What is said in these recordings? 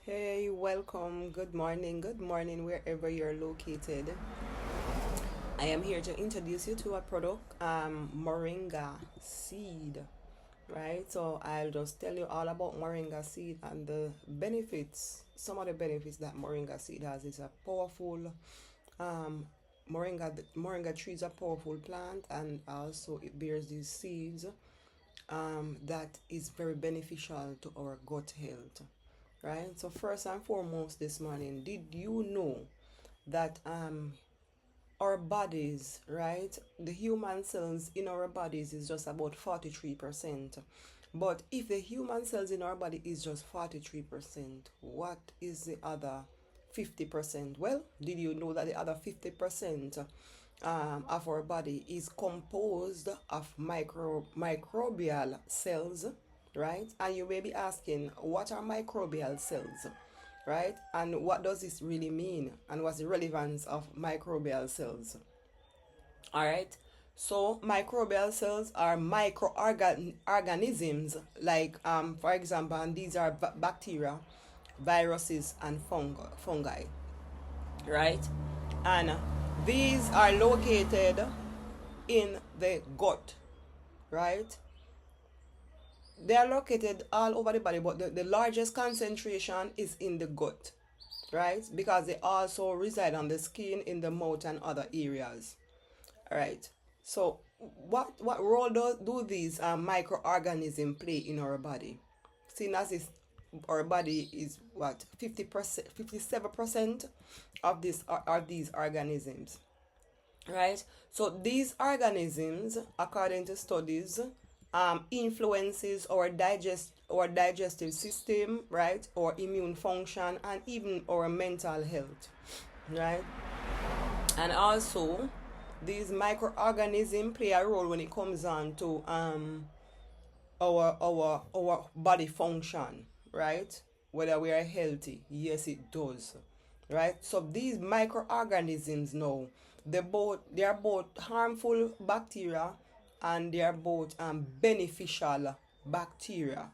Hey, welcome. Good morning, wherever you're located. I am here to introduce you to a product, Moringa seed, right? So I'll just tell you all about Moringa seed and the benefits. Some of the benefits that Moringa seed has is a powerful, um, Moringa tree is a powerful plant, and also it bears these seeds, that is very beneficial to our gut health, right? So first and foremost this morning, did you know that our bodies, right, the human cells in our bodies is just about 43%. But if the human cells in our body is just 43%, what is the other 50%? Well, did you know that the other 50% of our body is composed of microbial cells, right? And you may be asking, what are microbial cells, right? And what does this really mean? And what's the relevance of microbial cells? All right. So microbial cells are microorganisms, like for example, and these are bacteria, viruses, and fungi, right? And these are located in the gut, right? They are located all over the body, but the largest concentration is in the gut, right? Because they also reside on the skin, in the mouth, and other areas. All right. So, what role do these microorganisms play in our body? Seeing as our body is what 50%, 57% of this are these organisms, right? So these organisms, according to studies, influences our digestive system, right, our immune function, and even our mental health, right? And also these microorganisms play a role when it comes on to our body function, right? Whether we are healthy, yes, it does, right? So these microorganisms now, they are both harmful bacteria, and they are both beneficial bacteria,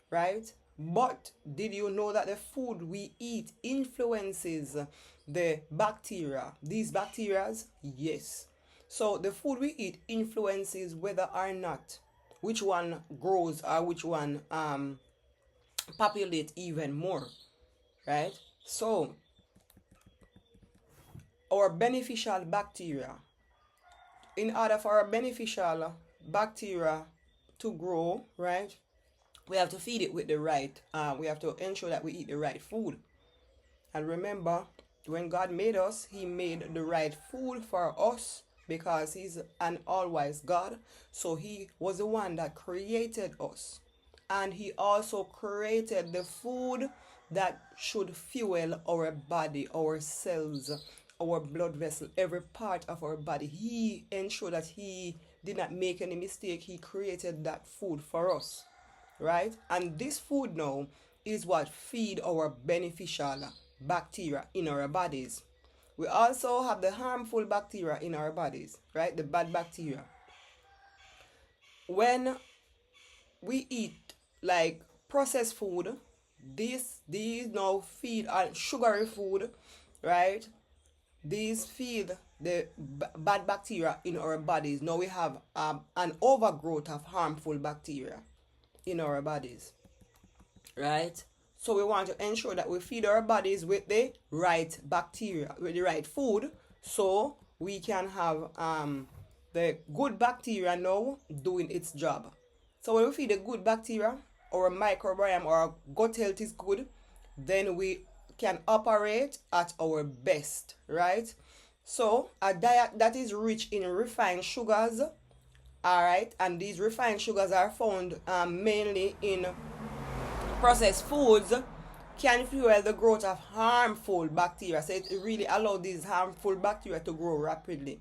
right? But did you know that the food we eat influences the bacteria? These bacterias, yes. So the food we eat influences whether or not which one grows or which one populate even more, right? So our beneficial bacteria, in order for our beneficial bacteria to grow, right, we have to feed it with the right, we have to ensure that we eat the right food. And remember, when God made us, He made the right food for us because He's an all wise God. So He was the one that created us. And He also created the food that should fuel our body, our cells, our blood vessel, every part of our body. He ensured that He did not make any mistake. He created that food for us, right? And this food now is what feed our beneficial bacteria in our bodies. We also have the harmful bacteria in our bodies, right? The bad bacteria. When we eat like processed food, these now feed on sugary food, right? These feed the bad bacteria in our bodies. Now we have an overgrowth of harmful bacteria in our bodies, right? So we want to ensure that we feed our bodies with the right bacteria, with the right food, so we can have the good bacteria now doing its job. So when we feed the good bacteria, our microbiome, our gut health is good, then we can operate at our best, right? So a diet that is rich in refined sugars, all right, and these refined sugars are found mainly in processed foods, can fuel the growth of harmful bacteria. So it really allows these harmful bacteria to grow rapidly,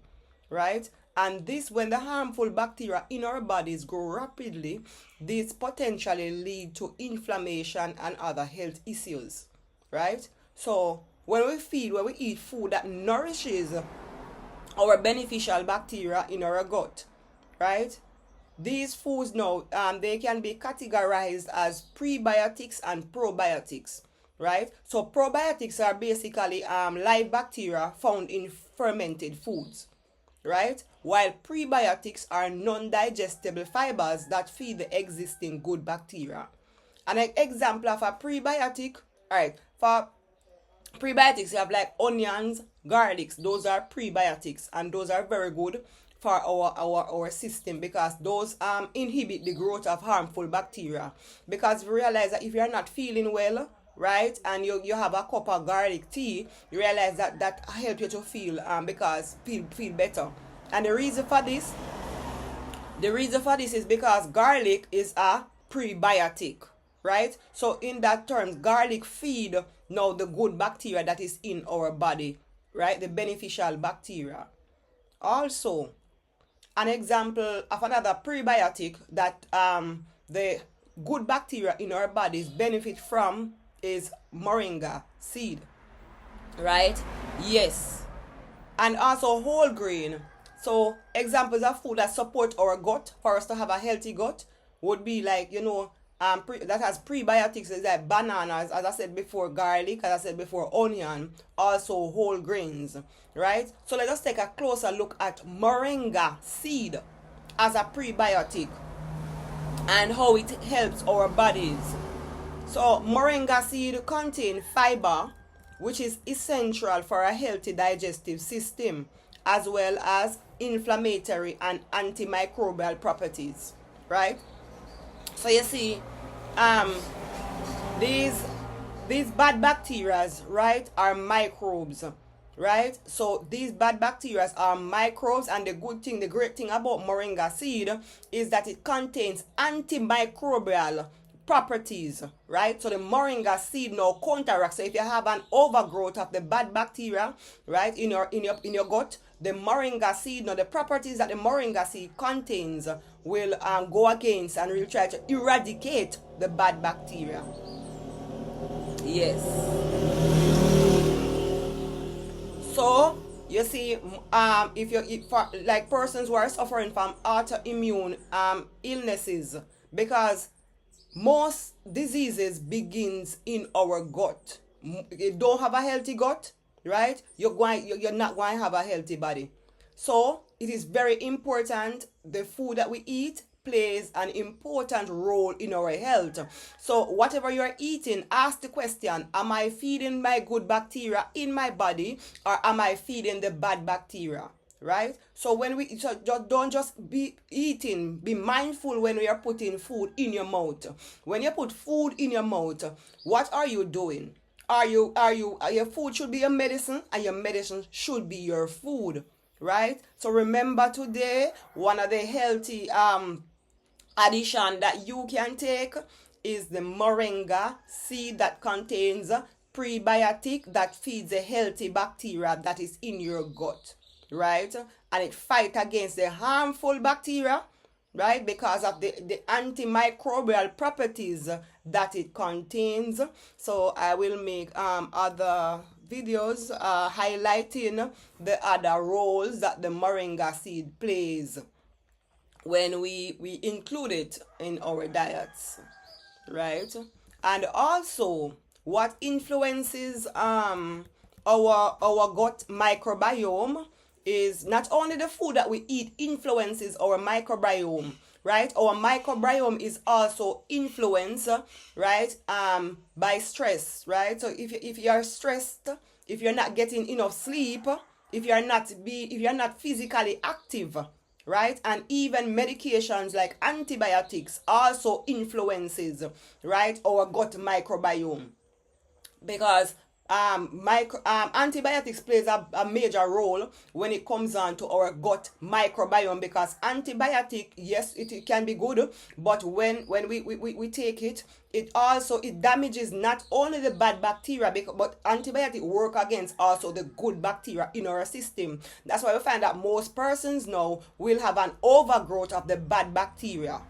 right? And this, when the harmful bacteria in our bodies grow rapidly, this potentially lead to inflammation and other health issues, right? So when we eat food that nourishes our beneficial bacteria in our gut, right? These foods now, they can be categorized as prebiotics and probiotics. right? So probiotics are basically live bacteria found in fermented foods, right? While prebiotics are non-digestible fibers that feed the existing good bacteria. An example of a prebiotic, all right, for prebiotics you have like onions, garlics. Those are prebiotics, and those are very good for our system, because those inhibit the growth of harmful bacteria. Because we realize that if you're not feeling well, right, and you have a cup of garlic tea, you realize that that helps you to feel because feel better. And the reason for this is because garlic is a prebiotic, right? So in that terms, garlic feed now the good bacteria that is in our body, right? The beneficial bacteria. Also, an example of another prebiotic that the good bacteria in our bodies benefit from is moringa seed, right? Yes. And also whole grain. So examples of food that support our gut for us to have a healthy gut would be like, that has prebiotics is like bananas, as I said before, garlic, as I said before, onion, also whole grains, right? So let us take a closer look at moringa seed as a prebiotic and how it helps our bodies. So moringa seed contain fiber, which is essential for a healthy digestive system, as well as inflammatory and antimicrobial properties, right? So you see, um, these these bad bacteria, right, are microbes, right? So these bad bacteria are microbes, and the great thing about moringa seed is that it contains antimicrobial properties, right? So the moringa seed now counteracts. So if you have an overgrowth of the bad bacteria, right, in your gut, the moringa seed, now the properties that the moringa seed contains will go against and will try to eradicate the bad bacteria. Yes. So you see, if for like persons who are suffering from autoimmune illnesses, because most diseases begins in our gut. You don't have a healthy gut, right? You're not going to have a healthy body. So it is very important. The food that we eat plays an important role in our health. So whatever you're eating, ask the question: am I feeding my good bacteria in my body, or am I feeding the bad bacteria? Right? So when we don't just be eating, be mindful when we are putting food in your mouth. When you put food in your mouth, what are you doing? Your food should be your medicine, and your medicine should be your food, right? So remember today, one of the healthy addition that you can take is the moringa seed that contains prebiotic that feeds the healthy bacteria that is in your gut, right? And it fight against the harmful bacteria, right, because of the antimicrobial properties that it contains. So I will make other videos highlighting the other roles that the moringa seed plays when we include it in our diets, right? And also what influences our gut microbiome is not only the food that we eat influences our microbiome, right? Our microbiome is also influenced, right, by stress, right? So if you're stressed, if you're not getting enough sleep, if you're not physically active, right, and even medications like antibiotics also influences, right, our gut microbiome, because antibiotics plays a major role when it comes on to our gut microbiome, because antibiotic, yes, it can be good, but when we take it, it damages not only the bad bacteria, but antibiotic work against also the good bacteria in our system. That's why we find that most persons now will have an overgrowth of the bad bacteria.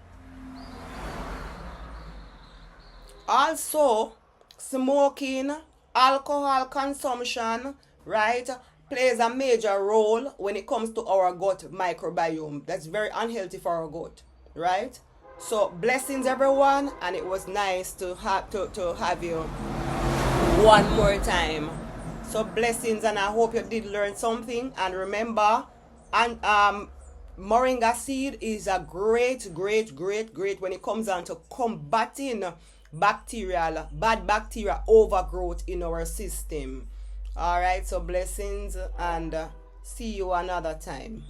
Also, smoking, alcohol consumption, right, plays a major role when it comes to our gut microbiome. That's very unhealthy for our gut, right? So blessings everyone, and it was nice to have you one more time. So blessings, and I hope you did learn something. And remember, and moringa seed is a great when it comes down to combating bad bacteria overgrowth in our system. All right, so blessings, and see you another time.